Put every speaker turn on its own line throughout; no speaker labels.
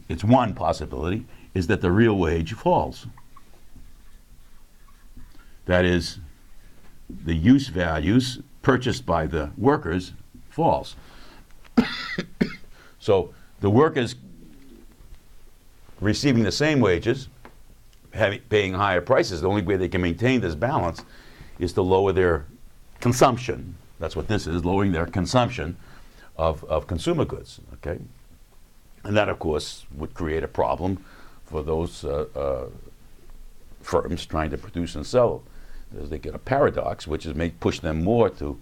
it's one possibility, is that the real wage falls. That is, the use values purchased by the workers falls. So the workers receiving the same wages, paying higher prices, the only way they can maintain this balance is to lower their consumption. That's what this is, lowering their consumption of consumer goods, okay? And that, of course, would create a problem for those firms trying to produce and sell. They get a paradox, which is push them more to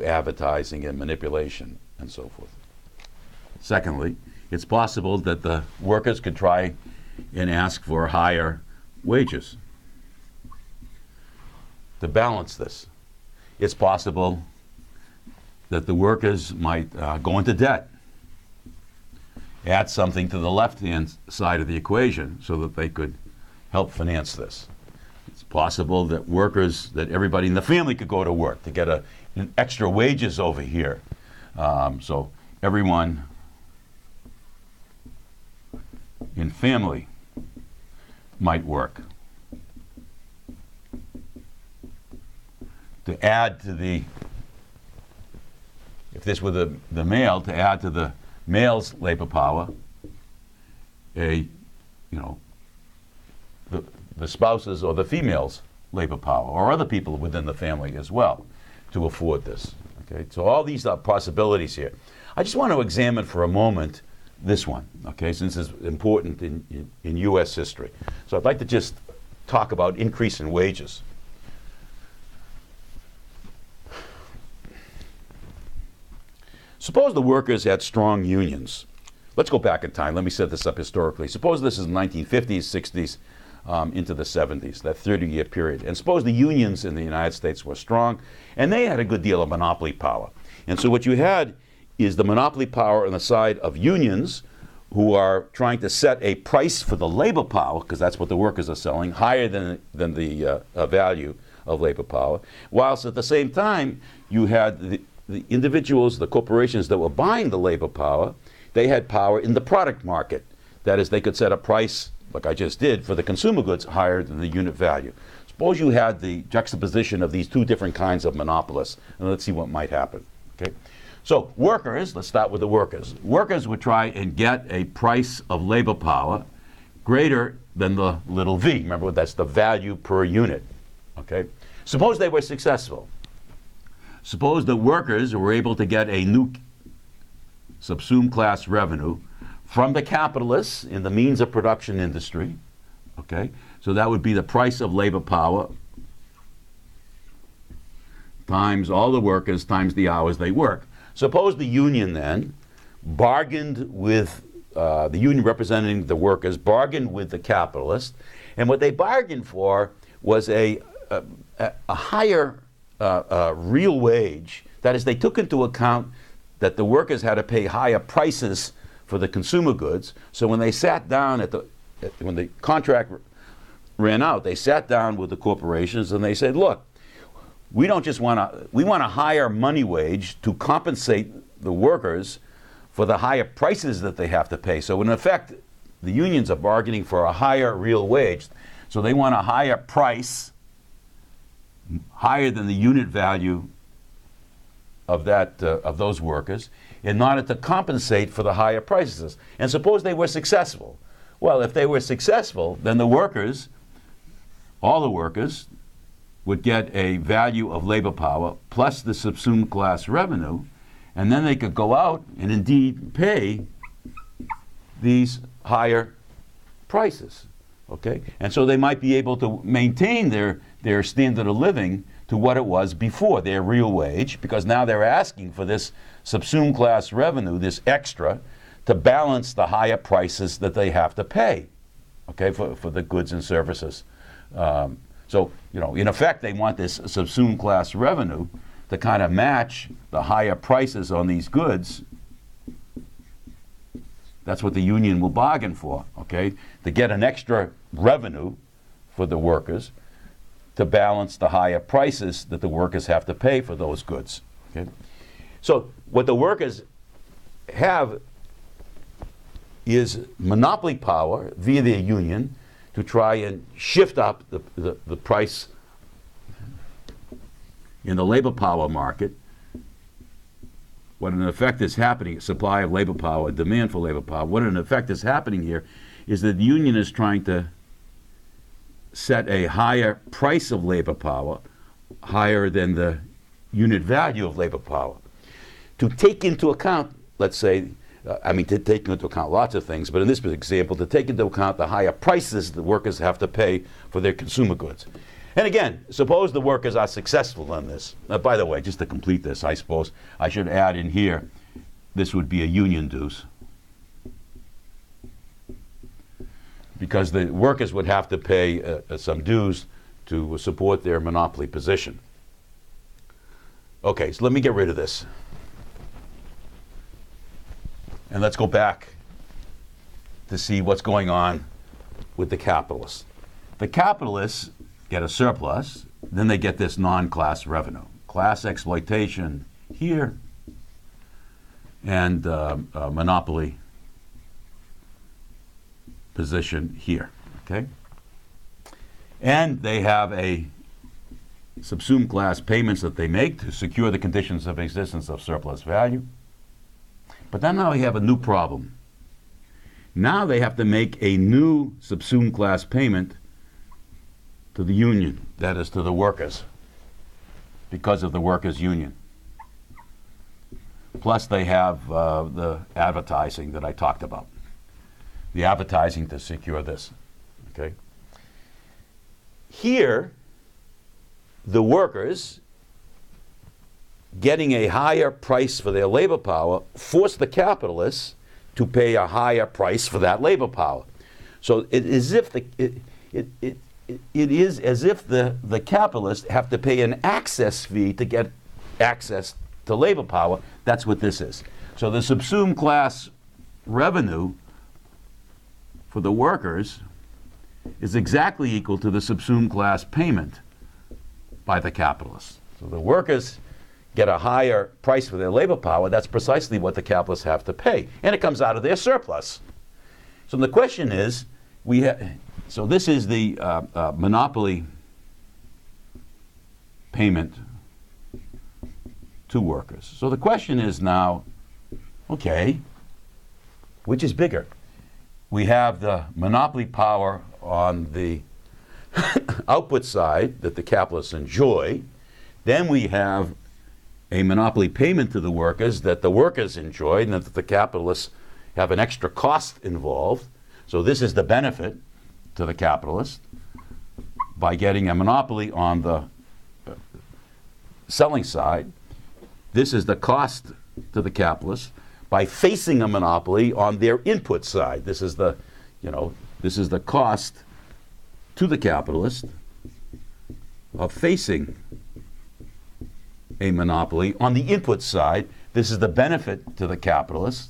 advertising and manipulation and so forth. Secondly, it's possible that the workers could try and ask for higher wages to balance this. It's possible that the workers might go into debt, add something to the left-hand side of the equation so that they could help finance this. It's possible that that everybody in the family could go to work to get an extra wages over here. So everyone in family might work. To add to if this were the male, to add to the male's labor power, the spouses or the female's labor power, or other people within the family as well, to afford this. Okay, so all these are possibilities here. I just want to examine for a moment this one, okay, since it's important in U.S. history. So I'd like to just talk about increase in wages. Suppose the workers had strong unions. Let's go back in time. Let me set this up historically. Suppose this is 1950s, 60s, into the 70s, that 30-year period. And suppose the unions in the United States were strong, and they had a good deal of monopoly power. And so what you had is the monopoly power on the side of unions who are trying to set a price for the labor power, because that's what the workers are selling, higher than the value of labor power, whilst at the same time you had the individuals, the corporations that were buying the labor power, they had power in the product market. That is, they could set a price, like I just did, for the consumer goods higher than the unit value. Suppose you had the juxtaposition of these two different kinds of monopolists, and let's see what might happen. Okay? So workers, let's start with the workers. Workers would try and get a price of labor power greater than the little v. Remember, that's the value per unit. Okay? Suppose they were successful. Suppose the workers were able to get a new subsumed class revenue from the capitalists in the means of production industry. Okay? So that would be the price of labor power times all the workers times the hours they work. Suppose the union then bargained with, the union representing the workers bargained with the capitalists, and what they bargained for was a higher real wage. That is, they took into account that the workers had to pay higher prices for the consumer goods. So when they sat down when the contract ran out, they sat down with the corporations and they said, look, we don't just want a higher money wage to compensate the workers for the higher prices that they have to pay. So in effect, the unions are bargaining for a higher real wage. So they want a higher price, higher than the unit value of those workers, in order to compensate for the higher prices. And suppose they were successful. Well, if they were successful, then the workers, all the workers, would get a value of labor power plus the subsumed class revenue, and then they could go out and indeed pay these higher prices. Okay? And so they might be able to maintain their standard of living to what it was before, their real wage, because now they're asking for this subsumed class revenue, this extra, to balance the higher prices that they have to pay, okay, for the goods and services. So, in effect, they want this subsumed class revenue to kind of match the higher prices on these goods. That's what the union will bargain for, okay, to get an extra revenue for the workers to balance the higher prices that the workers have to pay for those goods. Okay? So what the workers have is monopoly power via their union to try and shift up the price in the labor power market. What in effect is happening, supply of labor power, demand for labor power, what in effect is happening here is that the union is trying to set a higher price of labor power, higher than the unit value of labor power, to take into account, let's say, to take into account lots of things, but in this example, to take into account the higher prices the workers have to pay for their consumer goods. And again, suppose the workers are successful in this. By the way, just to complete this, I suppose I should add in here, this would be a union dues. Because the workers would have to pay some dues to support their monopoly position. Okay, so let me get rid of this. And let's go back to see what's going on with the capitalists. The capitalists get a surplus, then they get this non-class revenue. Class exploitation here, and monopoly position here, okay? And they have a subsumed class payments that they make to secure the conditions of existence of surplus value. But then now we have a new problem. Now they have to make a new subsumed class payment to the union, that is to the workers, because of the workers' union. Plus they have the advertising that I talked about. The advertising to secure this, okay? Here, the workers getting a higher price for their labor power force the capitalists to pay a higher price for that labor power. So it is as if the capitalists have to pay an access fee to get access to labor power. That's what this is. So the subsumed class revenue for the workers is exactly equal to the subsumed class payment by the capitalists. So the workers get a higher price for their labor power. That's precisely what the capitalists have to pay. And it comes out of their surplus. So the question is, so this is the monopoly payment to workers. So the question is now, okay, which is bigger? We have the monopoly power on the output side that the capitalists enjoy. Then we have a monopoly payment to the workers that the workers enjoy and that the capitalists have an extra cost involved. So this is the benefit to the capitalist by getting a monopoly on the selling side. This is the cost to the capitalist by facing a monopoly on their input side. This is the, this is the cost to the capitalist of facing a monopoly on the input side. This is the benefit to the capitalist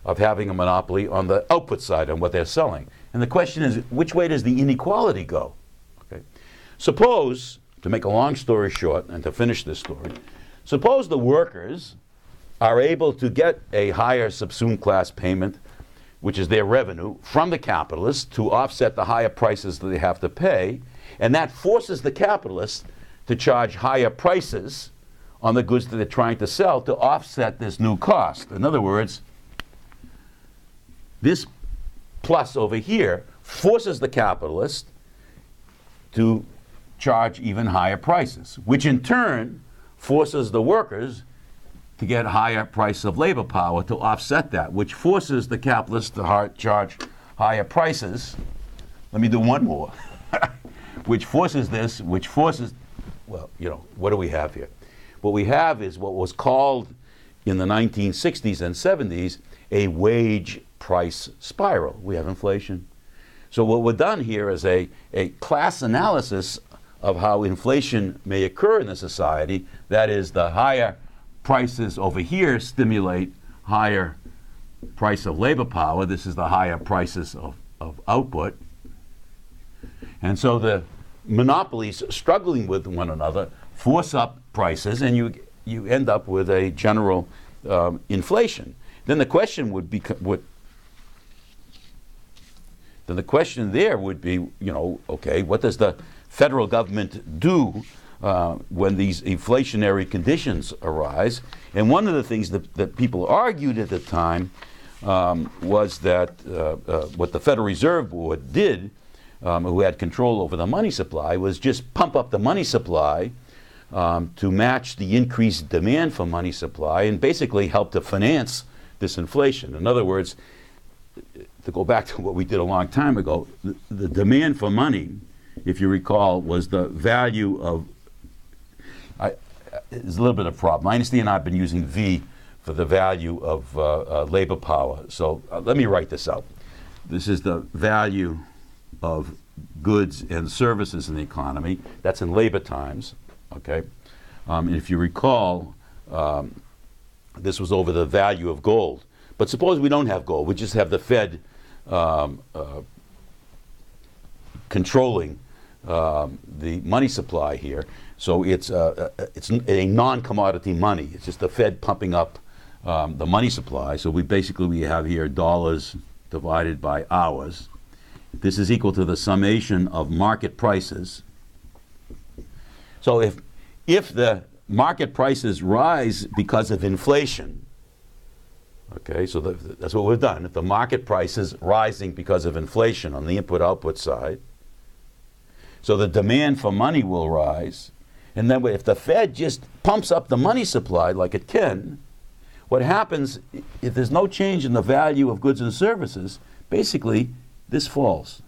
of having a monopoly on the output side on what they're selling. And the question is, which way does the inequality go? Okay. Suppose, to make a long story short and to finish this story, suppose the workers are able to get a higher subsumed class payment, which is their revenue, from the capitalists to offset the higher prices that they have to pay, and that forces the capitalists to charge higher prices on the goods that they're trying to sell to offset this new cost. In other words, this plus over here forces the capitalist to charge even higher prices, which in turn forces the workers to get higher price of labor power to offset that, which forces the capitalist to charge higher prices. Let me do one more. Which forces, well, what do we have here? What we have is what was called in the 1960s and 70s a wage price spiral. We have inflation. So what we've done here is a class analysis of how inflation may occur in the society. That is, the higher prices over here stimulate higher price of labor power. This is the higher prices of output. And so the monopolies struggling with one another force up prices, and you end up with a general inflation. then the question would be, then the question there would be, you know, okay, what does the federal government do when these inflationary conditions arise? And one of the things that people argued at the time was that what the Federal Reserve Board did, who had control over the money supply, was just pump up the money supply to match the increased demand for money supply and basically help to finance this inflation. In other words, to go back to what we did a long time ago, the demand for money, if you recall, was the value of, there's a little bit of a problem. I understand I've been using V for the value of labor power. So let me write this out. This is the value of goods and services in the economy. That's in labor times, okay? And if you recall, this was over the value of gold. But suppose we don't have gold, we just have the Fed controlling the money supply here. So it's a non-commodity money. It's just the Fed pumping up the money supply. So we have here dollars divided by hours. This is equal to the summation of market prices. So if the market prices rise because of inflation, okay, so that's what we've done. If the market price is rising because of inflation on the input-output side, so the demand for money will rise. And then if the Fed just pumps up the money supply like it can, what happens, if there's no change in the value of goods and services, basically this falls.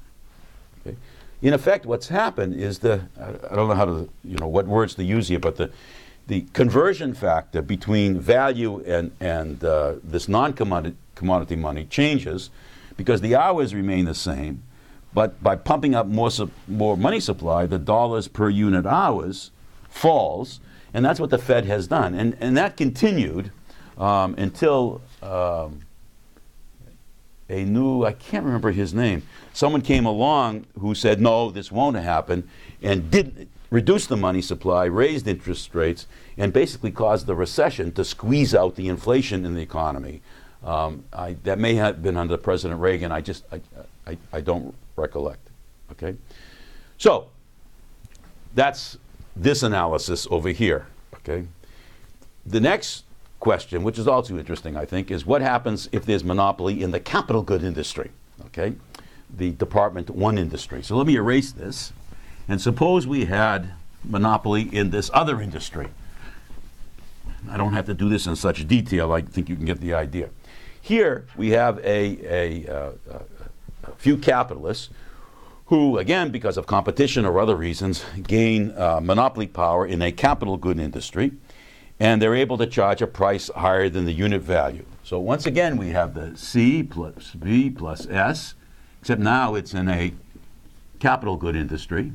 Okay? In effect, what's happened is I don't know how to, what words to use here, but the conversion factor between value and this non-commodity money changes because the hours remain the same, but by pumping up more money supply, the dollars per unit hours falls, and that's what the Fed has done. And that continued until a new, I can't remember his name, someone came along who said, no, this won't happen, and did reduce the money supply, raised interest rates, and basically caused the recession to squeeze out the inflation in the economy. That may have been under President Reagan. I don't recollect. Okay, so that's this analysis over here. Okay, the next question, which is also interesting, I think, is what happens if there's monopoly in the capital good industry? Okay, the Department 1 industry. So let me erase this, and suppose we had monopoly in this other industry. I don't have to do this in such detail. I think you can get the idea. Here we have a few capitalists who, again, because of competition or other reasons, gain monopoly power in a capital good industry, and they're able to charge a price higher than the unit value. So once again, we have the C plus B plus S, except now it's in a capital good industry.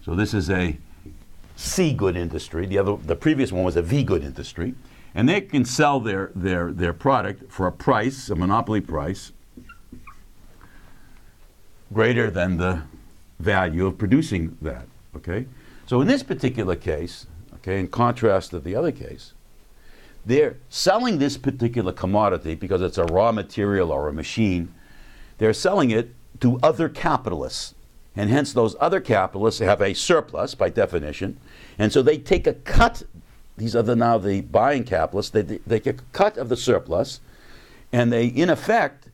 So this is a C good industry. The previous one was a V good industry. And they can sell their product for a price, a monopoly price, greater than the value of producing that, okay? So in this particular case, okay, in contrast to the other case, they're selling this particular commodity because it's a raw material or a machine. They're selling it to other capitalists. And hence those other capitalists have a surplus by definition. And so they take a cut, these are now the buying capitalists, they take a cut of the surplus, and they, in effect,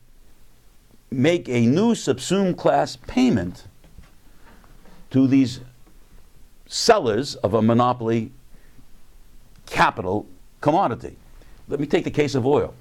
make a new subsumed class payment to these sellers of a monopoly capital commodity. Let me take the case of oil.